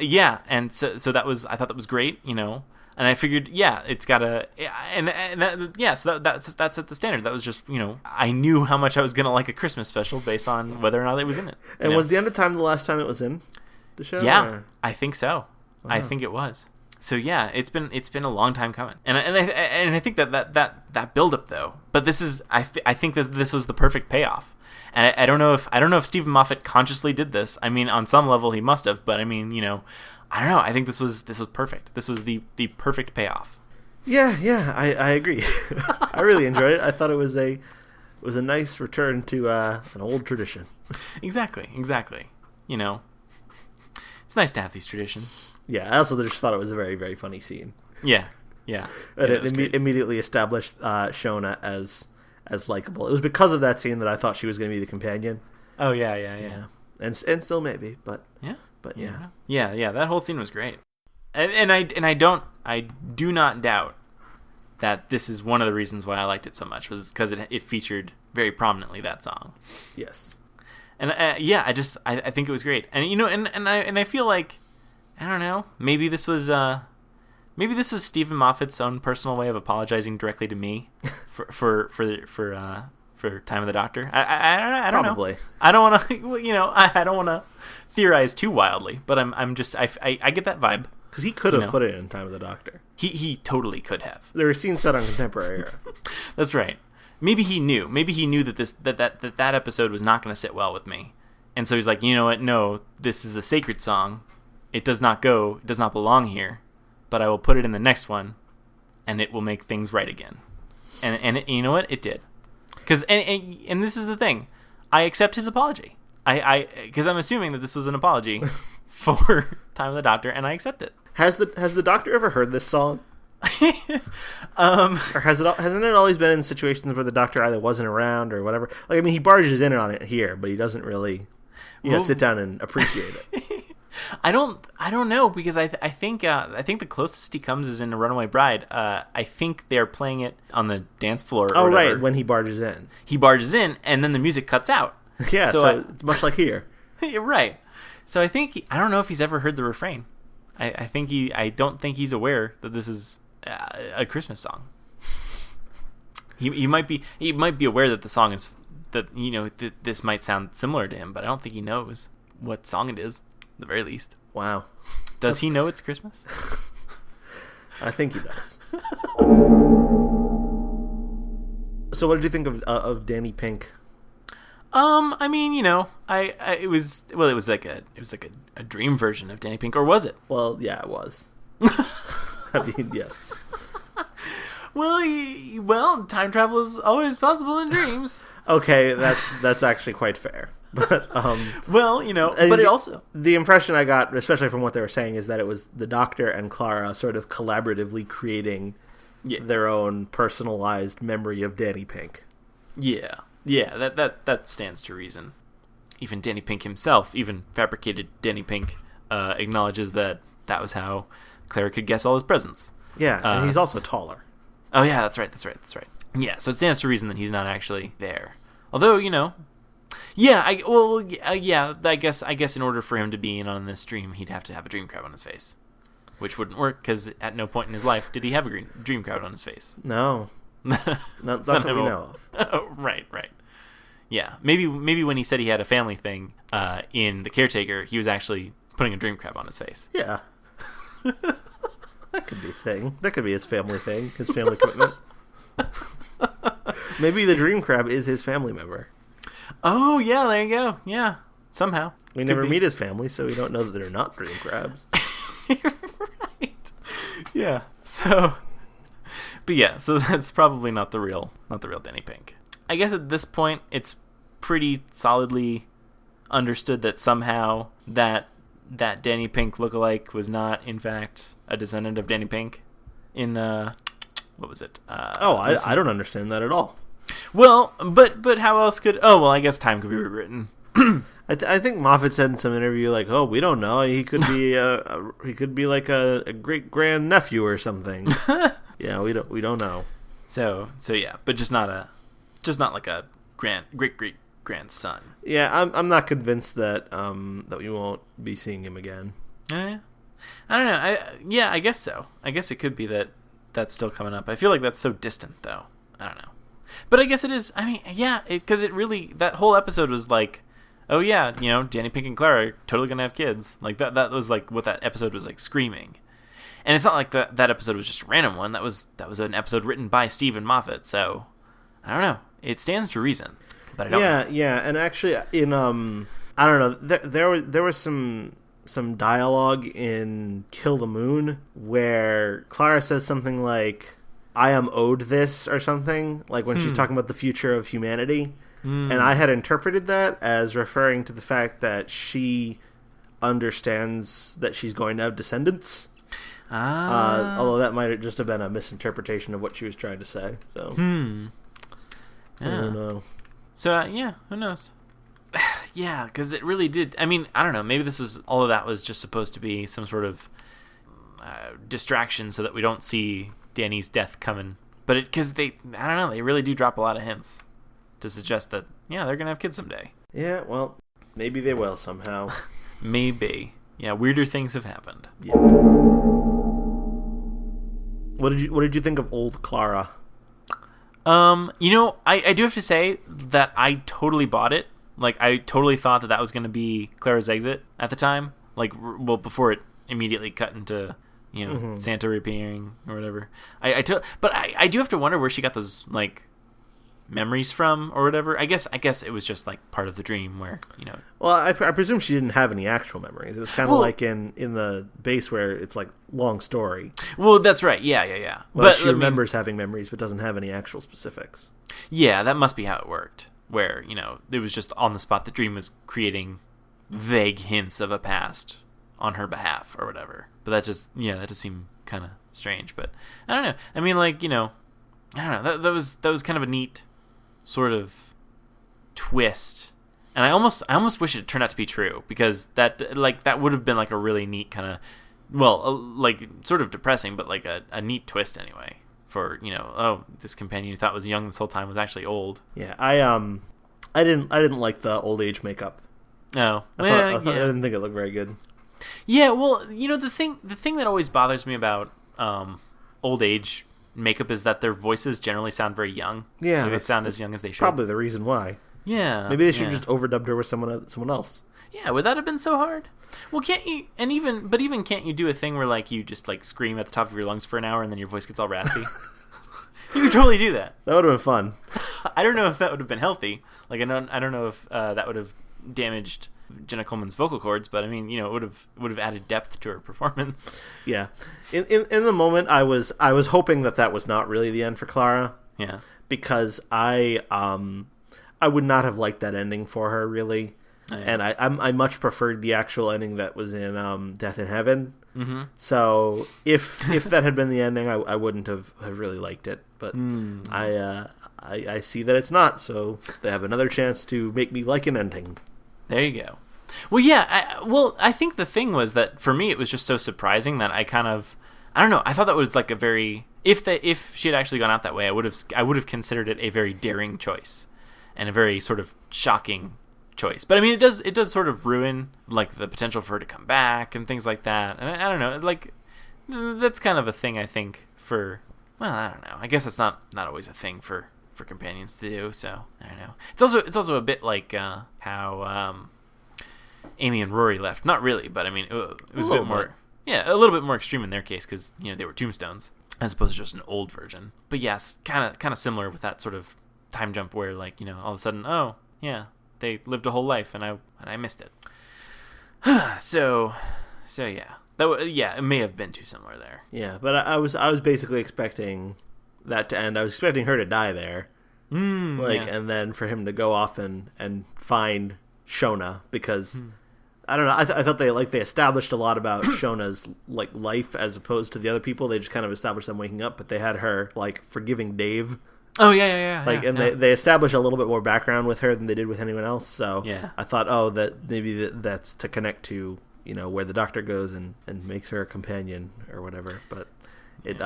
so that was, I thought that was great, and I figured, it's gotta, so that's at the standard. That was just, I knew how much I was gonna like a Christmas special based on whether or not it was in it. And was The End of Time the last time it was in the show? Yeah, or? I think so. Uh-huh. I think it was. So yeah, it's been a long time coming, and I think that build up though. But this is, I think that this was the perfect payoff. And I don't know if Stephen Moffat consciously did this. I mean, on some level he must have, but I mean, I don't know. I think this was perfect. This was the perfect payoff. Yeah, I agree. I really enjoyed it. I thought it was a nice return to an old tradition. Exactly. It's nice to have these traditions. Yeah, I also just thought it was a very, very funny scene. Yeah. And it immediately established Shona as likable. It was because of that scene that I thought she was going to be the companion. Oh yeah. And still maybe, but yeah. Yeah. That whole scene was great, and I do not doubt that this is one of the reasons why I liked it so much, was because it featured very prominently that song. Yes. And I think it was great, and I feel like, I don't know, maybe this was Stephen Moffat's own personal way of apologizing directly to me for Time of the Doctor. I don't Probably. know. I don't want to I don't want to theorize too wildly, but I get that vibe, because he could have put it in Time of the Doctor. He totally could have. There were scenes set on contemporary era. That's right. Maybe he knew that that episode was not going to sit well with me, and so he's like, you know what? No, this is a sacred song. It does not belong here. But I will put it in the next one, and it will make things right again. And you know what? It did. And this is the thing. I accept his apology. Because I'm assuming that this was an apology for Time of the Doctor, and I accept it. Has the Doctor ever heard this song? Or hasn't it always been in situations where the Doctor either wasn't around or whatever? Like, I mean, he barges in on it here, but he doesn't really, sit down and appreciate it. I don't know, because I think the closest he comes is in A Runaway Bride. I think they're playing it on the dance floor. Oh, right, when he barges in. He barges in, and then the music cuts out. Yeah, so it's much like here. You're right. So I think I don't know if he's ever heard the refrain. I don't think he's aware that this is a Christmas song. He might be aware that the song is that this might sound similar to him, but I don't think he knows what song it is. At the very least. Wow. Does he know it's Christmas? I think he does. So, what did you think of Danny Pink? I mean, it was like a dream version of Danny Pink, or was it? Well, yeah, it was. I mean, yes. Well, time travel is always possible in dreams. Okay, that's actually quite fair. But but it also the impression I got, especially from what they were saying, is that it was the Doctor and Clara sort of collaboratively creating their own personalized memory of Danny Pink. Yeah, that stands to reason. Even Danny Pink himself, even fabricated Danny Pink, acknowledges that was how Clara could guess all his presents. Yeah, and he's also taller. Oh yeah, that's right. Yeah, so it stands to reason that he's not actually there. Although, yeah, I guess in order for him to be in on this dream, he'd have to have a dream crab on his face, which wouldn't work because at no point in his life did he have a dream crab on his face. No, not that we know of. Oh, right. Yeah, maybe when he said he had a family thing in The Caretaker, he was actually putting a dream crab on his face. Yeah, that could be a thing. That could be his family thing, his family commitment. Maybe the dream crab is his family member. Oh, yeah, there you go. Yeah, somehow. We never meet his family, so we don't know that they're not dream crabs. Right. Yeah. So that's probably not the real Danny Pink. I guess at this point, it's pretty solidly understood that somehow that Danny Pink lookalike was not, in fact, a descendant of Danny Pink in, what was it? I don't understand that at all. Well, but how else could... Oh, well, I guess time could be rewritten. I think Moffat said in some interview, like, "Oh, we don't know. He could be he could be like a great grand nephew or something." Yeah, we don't know. So yeah, but just not like a great grandson. Yeah, I'm not convinced that that we won't be seeing him again. I don't know. I guess so. I guess it could be that that's still coming up. I feel like that's so distant, though. I don't know. But I guess it is. I mean, yeah, because it really, that whole episode was like, oh yeah, Danny Pink and Clara are totally gonna have kids. Like that was like what that episode was like screaming. And it's not like that episode was just a random one. That was an episode written by Stephen Moffat. So I don't know. It stands to reason. But I don't know. Yeah, and actually in I don't know. There was some dialogue in Kill the Moon where Clara says something like, "I am owed this," or something, like when she's talking about the future of humanity. And I had interpreted that as referring to the fact that she understands that she's going to have descendants. Although that might just have been a misinterpretation of what she was trying to say. So, Yeah. I don't know. So, who knows? Yeah, because it really did. I mean, I don't know. Maybe all of that was just supposed to be some sort of distraction so that we don't see Danny's death coming. But because I don't know, they really do drop a lot of hints to suggest that, yeah, they're going to have kids someday. Yeah, well, maybe they will somehow. Maybe. Yeah, weirder things have happened. Yeah. What did you think of old Clara? I do have to say that I totally bought it. Like, I totally thought that was going to be Clara's exit at the time. Like, well, before it immediately cut into, Santa reappearing or whatever. But I do have to wonder where she got those, like, memories from or whatever. I guess it was just like part of the dream where Well, I presume she didn't have any actual memories. It was kind of like in the base where it's like long story. Well, that's right. Yeah. Well, but she remembers having memories but doesn't have any actual specifics. Yeah, that must be how it worked. Where it was just on the spot. The dream was creating vague hints of a past on her behalf or whatever. But that just seem kind of strange. But I don't know. I mean, like I don't know. That was kind of a neat sort of twist, and I almost wish it turned out to be true, because that would have been like a really neat kind of, like sort of depressing, but like a neat twist anyway, for this companion you thought was young this whole time was actually old. Yeah, I didn't like the old age makeup Oh, I didn't think it looked very good. Yeah, well, the thing that always bothers me about old age makeup is that their voices generally sound very young. Yeah, like they sound as young as they should. Probably the reason why. Yeah, maybe they should just overdubbed her with someone else. Yeah, would that have been so hard? Well, can't you? And even can't you do a thing where like you just like scream at the top of your lungs for an hour and then your voice gets all raspy? You could totally do that. That would have been fun. I don't know if that would have been healthy. Like I don't know if that would have damaged Jenna Coleman's vocal cords, but I mean, it would have added depth to her performance. Yeah, in the moment, I was hoping that was not really the end for Clara. Yeah, because I would not have liked that ending for her really, and I much preferred the actual ending that was in Death in Heaven. Mm-hmm. So if that had been the ending, I wouldn't have really liked it. But I see that it's not, so they have another chance to make me like an ending. There you go. Well, yeah. I think the thing was that for me it was just so surprising that I don't know. I thought that was like a very if she had actually gone out that way, I would have considered it a very daring choice and a very sort of shocking choice. But I mean, it does sort of ruin like the potential for her to come back and things like that. And I don't know, like that's kind of a thing I think for. Well, I don't know. I guess that's not always a thing for companions to do. So I don't know. It's also a bit like how Amy and Rory left. Not really, but I mean, it was a bit more. Yeah, a little bit more extreme in their case because they were tombstones as opposed to just an old version. But yes, kind of similar with that sort of time jump where like all of a sudden, oh yeah, they lived a whole life and I missed it. so yeah. It may have been too similar there. Yeah, but I was basically expecting that to end. I was expecting her to die there, and then for him to go off and find Shona because I don't know. I thought they established a lot about Shona's like life as opposed to the other people. They just kind of established them waking up, but they had her like forgiving Dave. Oh yeah. They established a little bit more background with her than they did with anyone else. So yeah. I thought, that maybe that's to connect to. Where the doctor goes and makes her a companion or whatever, but it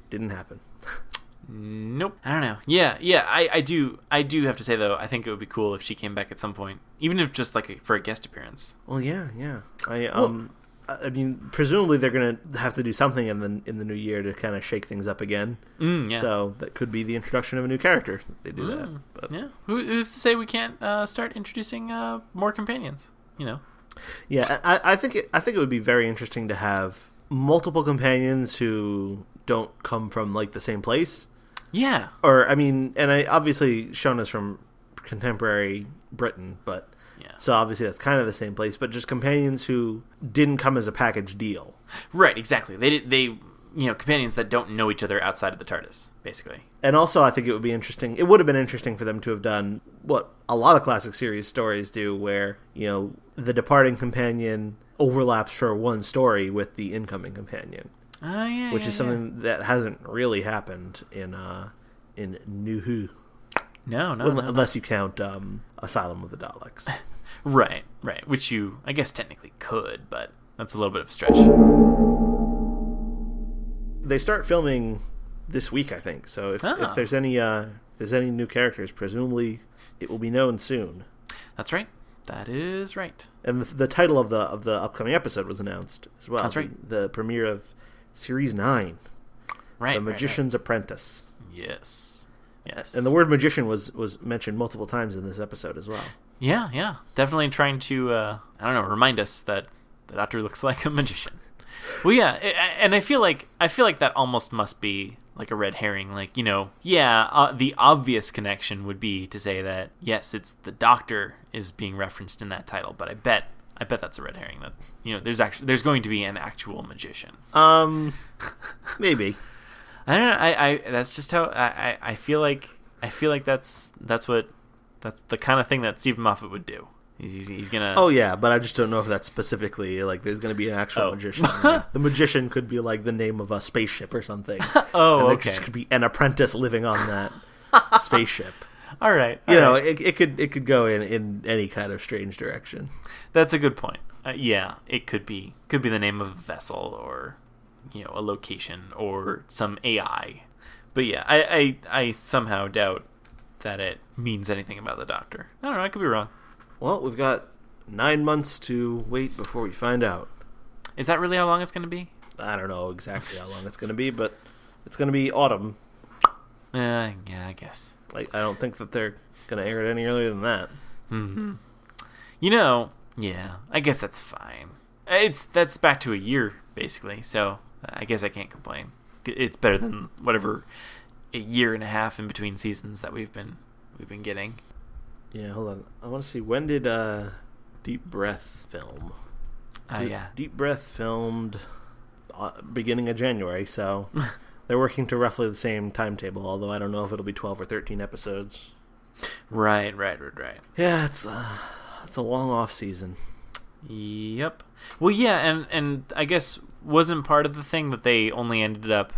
didn't happen. Nope. I don't know. Yeah. I do have to say though, I think it would be cool if she came back at some point, even if just like for a guest appearance. Well, yeah. I mean, presumably they're gonna have to do something in the new year to kind of shake things up again. Yeah. So that could be the introduction of a new character. If they do that. But. Yeah. Who's to say we can't start introducing more companions? Yeah, I think it would be very interesting to have multiple companions who don't come from like the same place. Yeah. Or I mean, obviously Shona's from contemporary Britain, but yeah. So obviously that's kind of the same place, but just companions who didn't come as a package deal. Right, exactly. They companions that don't know each other outside of the TARDIS, basically. And also, I think it would be interesting. It would have been interesting for them to have done what a lot of classic series stories do, where the departing companion overlaps for one story with the incoming companion. Oh yeah, which is something that hasn't really happened in New Who. No, unless you count Asylum of the Daleks. Right. Which you, I guess, technically could, but that's a little bit of a stretch. They start filming this week, I think. So if there's any new characters, presumably it will be known soon. That's right. That is right. And the title of the upcoming episode was announced as well. That's right. The premiere of Series 9. Right. The Magician's Apprentice. Yes. And the word magician was mentioned multiple times in this episode as well. Yeah. Definitely trying to remind us that the Doctor looks like a magician. Well, yeah, and I feel like that almost must be like a red herring. Like, the obvious connection would be to say that yes, it's the Doctor is being referenced in that title, but I bet that's a red herring. That there's going to be an actual magician. Maybe. I don't know. I that's just how I feel like that's the kind of thing that Stephen Moffat would do. He's gonna. Oh yeah, but I just don't know if that's specifically like there's gonna be an actual magician. Like, the magician could be like the name of a spaceship or something. Oh, and okay. Just could be an apprentice living on that spaceship. All right. It could go in any kind of strange direction. That's a good point. Yeah, it could be the name of a vessel or a location or some AI. But yeah, I somehow doubt that it means anything about the Doctor. I don't know. I could be wrong. Well, we've got 9 months to wait before we find out. Is that really how long it's going to be? I don't know exactly how long it's going to be, but it's going to be autumn. Yeah, I guess. Like, I don't think that they're going to air it any earlier than that. Mm-hmm. Yeah, I guess that's fine. That's back to a year, basically, so I guess I can't complain. It's better than whatever a year and a half in between seasons that we've been getting. Yeah, hold on. I want to see, when did Deep Breath film? Yeah. Deep Breath filmed beginning of January, so they're working to roughly the same timetable, although I don't know if it'll be 12 or 13 episodes. Right. Yeah, it's a long off season. Yep. Well, yeah, and I guess wasn't part of the thing that they ended up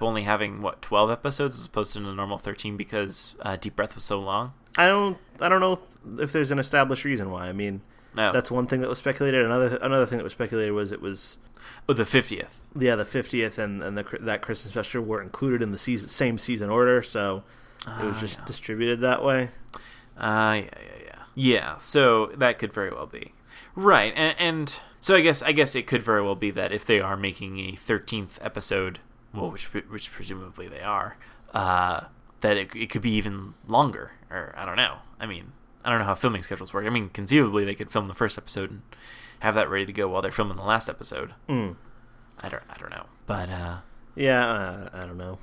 only having 12 episodes as opposed to the normal 13 because Deep Breath was so long. I don't know if there's an established reason why. I mean, no. That's one thing that was speculated. Another thing that was speculated was it was the 50th. Yeah, the 50th and that Christmas special were included in the same season order, so it was just distributed that way. Yeah, so that could very well be. Right, and so I guess it could very well be that if they are making a 13th episode, well, which presumably they are, that it could be even longer, or I don't know. I mean, I don't know how filming schedules work. I mean, conceivably they could film the first episode and have that ready to go while they're filming the last episode. I don't know, but yeah, I don't know.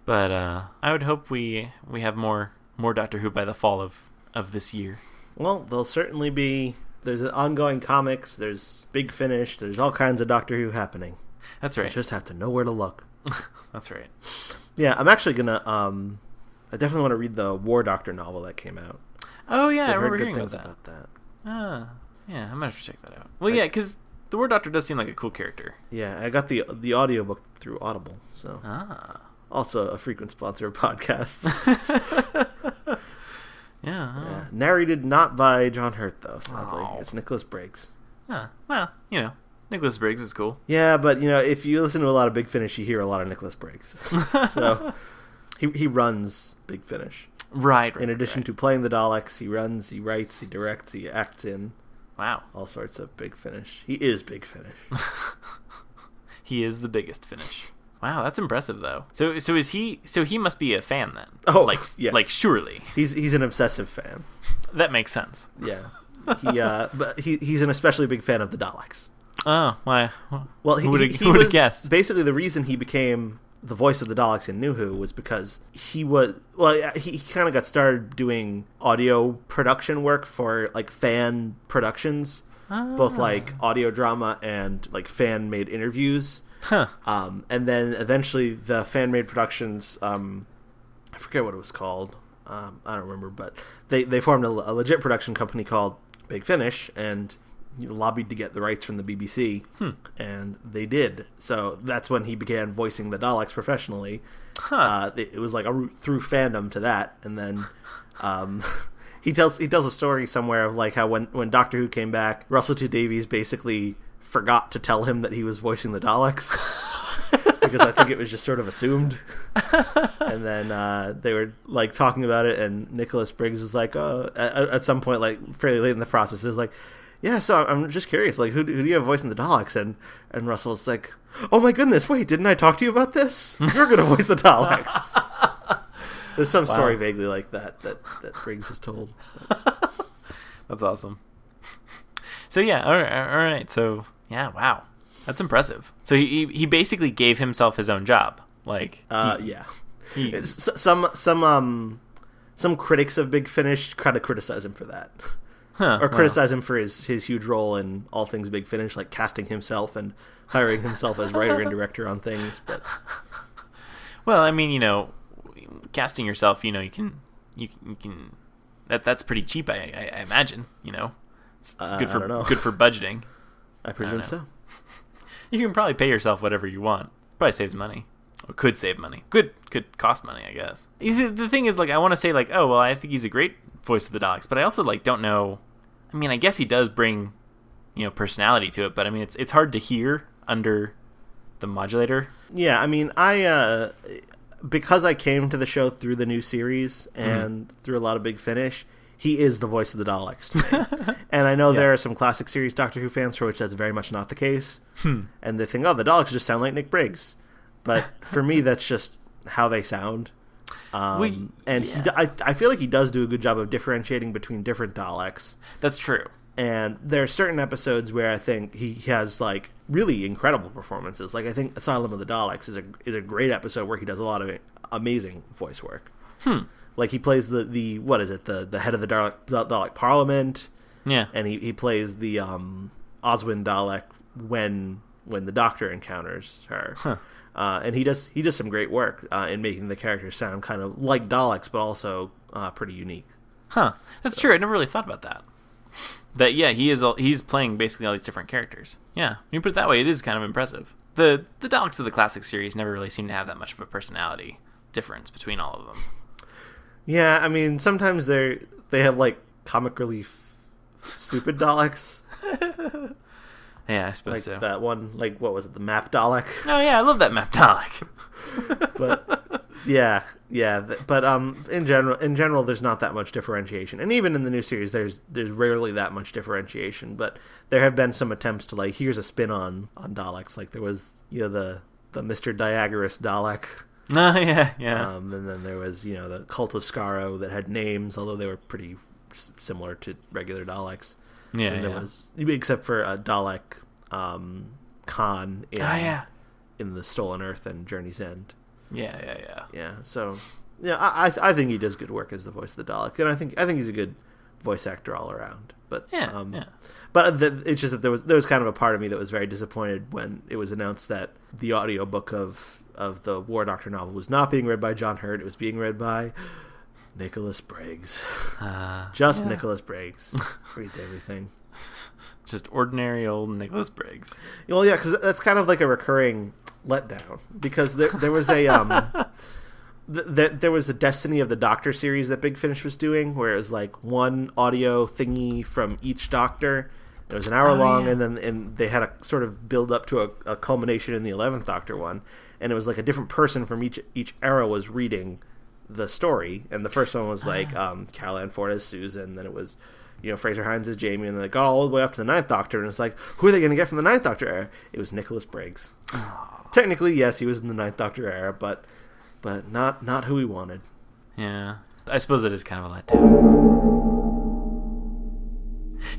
But I would hope we have more Doctor Who by the fall of this year. Well, there'll certainly be. There's ongoing comics. There's Big Finish. There's all kinds of Doctor Who happening. That's right. You just have to know where to look. That's right. Yeah, I'm actually gonna. I definitely want to read the War Doctor novel that came out. Oh yeah, I heard remember good hearing things about that. that. Yeah, I might have to check that out. Well, yeah, because the War Doctor does seem like a cool character. Yeah, I got the audiobook through Audible, so. Also a frequent sponsor of podcasts. Yeah. Narrated not by John Hurt, though, sadly. It's Nicholas Briggs. Well, Nicholas Briggs is cool. Yeah, but, if you listen to a lot of Big Finish, you hear a lot of Nicholas Briggs. So, he runs Big Finish. Right. In addition to playing the Daleks, he runs, he writes, he directs, he acts in. Wow. All sorts of Big Finish. He is Big Finish. He is the biggest Finish. Wow, that's impressive though. So is he? So he must be a fan then. Oh, yes. Like surely. He's an obsessive fan. That makes sense. Yeah. But he's an especially big fan of the Daleks. Oh, why? Well, who would have guessed? Basically, the reason he became the voice of the Daleks in New Who was because he kind of got started doing audio production work for like fan productions, both like audio drama and like fan made interviews. Huh. And then eventually the fan-made productions, I forget what it was called. I don't remember, but they formed a legit production company called Big Finish and lobbied to get the rights from the BBC, and they did. So that's when he began voicing the Daleks professionally. It was like a route through fandom to that, and then he tells a story somewhere of like how when Doctor Who came back, Russell T Davies basically forgot to tell him that he was voicing the Daleks because I think it was just sort of assumed. And then they were like talking about it, and Nicholas Briggs was like, at some point, like fairly late in the process, it was like, yeah, so I'm just curious, like who do you have voicing the Daleks? And Russell's like, oh my goodness, wait, didn't I talk to you about this? You're gonna voice the Daleks. There's some story vaguely like that Briggs has told. That's awesome. So yeah, all right. So yeah, wow, that's impressive. So he basically gave himself his own job, like yeah. Some critics of Big Finish kind of criticize him for that, or criticize him for his huge role in all things Big Finish, like casting himself and hiring himself as writer and director on things. But well, I mean, casting yourself, you can that's pretty cheap, I imagine. It's good for budgeting. I presume so. You can probably pay yourself whatever you want. Probably saves money. Or could save money. Could cost money, I guess. The thing is, like, I want to say, like, oh, well, I think he's a great voice of the Daleks, but I also, like, don't know. I mean, I guess he does bring, personality to it, but I mean, it's hard to hear under the modulator. Yeah, I mean, because I came to the show through the new series and through a lot of Big Finish, he is the voice of the Daleks to me. And I know there are some classic series Doctor Who fans for which that's very much not the case. And they think, oh, the Daleks just sound like Nick Briggs. But for me, that's just how they sound. I feel like he does do a good job of differentiating between different Daleks. That's true. And there are certain episodes where I think he has like really incredible performances. Like I think Asylum of the Daleks is a great episode where he does a lot of amazing voice work. Like he plays the what is it, the head of the Dalek Parliament. Yeah. And he plays the Oswin Dalek when the Doctor encounters her. And he does some great work in making the characters sound kind of like Daleks, but also pretty unique. That's true. I never really thought about that. He's playing basically all these different characters. Yeah, when you put it that way, it is kind of impressive. The Daleks of the classic series never really seem to have that much of a personality difference between all of them. Yeah, I mean, sometimes they have like comic relief stupid Daleks. Yeah, I suppose like so. That one, like what was it, the Map Dalek? Oh yeah, I love that Map Dalek. But yeah. But in general, there's not that much differentiation, and even in the new series, there's rarely that much differentiation. But there have been some attempts to like, here's a spin on Daleks. Like there was the Mr. Diagoras Dalek. Oh yeah. And then there was the Cult of Skaro that had names, although they were pretty similar to regular Daleks. Yeah, and there was, except for Dalek Khan in the Stolen Earth and Journey's End. Yeah. So, I think he does good work as the voice of the Dalek, and I think he's a good voice actor all around. But but it's just that there was kind of a part of me that was very disappointed when it was announced that the audiobook of the War Doctor novel was not being read by John Hurt. It was being read by Nicholas Briggs. Nicholas Briggs reads everything. Just ordinary old Nicholas Briggs. Well, yeah, because that's kind of like a recurring letdown. Because there was a there was a Destiny of the Doctor series that Big Finish was doing, where it was like one audio thingy from each Doctor. It was an hour long, and they had a sort of build up to a culmination in the 11th Doctor one, and it was like a different person from each era was reading the story. And the first one was like Caroline Ford as Susan, then it was Fraser Hines as Jamie, and then they got all the way up to the 9th Doctor, and it's like, who are they going to get from the 9th Doctor era? It was Nicholas Briggs. Technically, yes, he was in the 9th Doctor era, but not who we wanted. Yeah, I suppose it is kind of a letdown.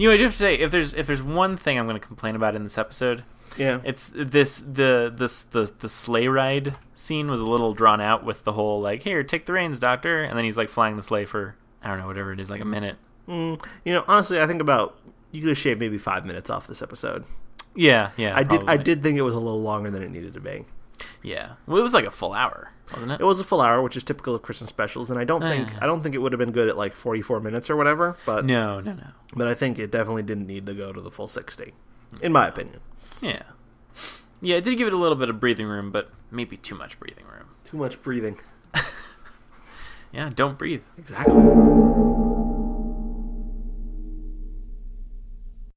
I do have to say, if there's one thing I'm going to complain about in this episode, it's the sleigh ride scene was a little drawn out with the whole like, here, take the reins, Doctor, and then he's like flying the sleigh for I don't know, whatever it is, like a minute. Honestly, I think you could have shaved maybe 5 minutes off this episode. Yeah. I did think it was a little longer than it needed to be. Yeah. Well, it was like a full hour, wasn't it? It was a full hour, which is typical of Christmas specials, and I don't think it would have been good at like 44 minutes or whatever. But no. But I think it definitely didn't need to go to the full 60, in my opinion. Yeah. Yeah, it did give it a little bit of breathing room, but maybe too much breathing room. Too much breathing. Yeah, don't breathe. Exactly.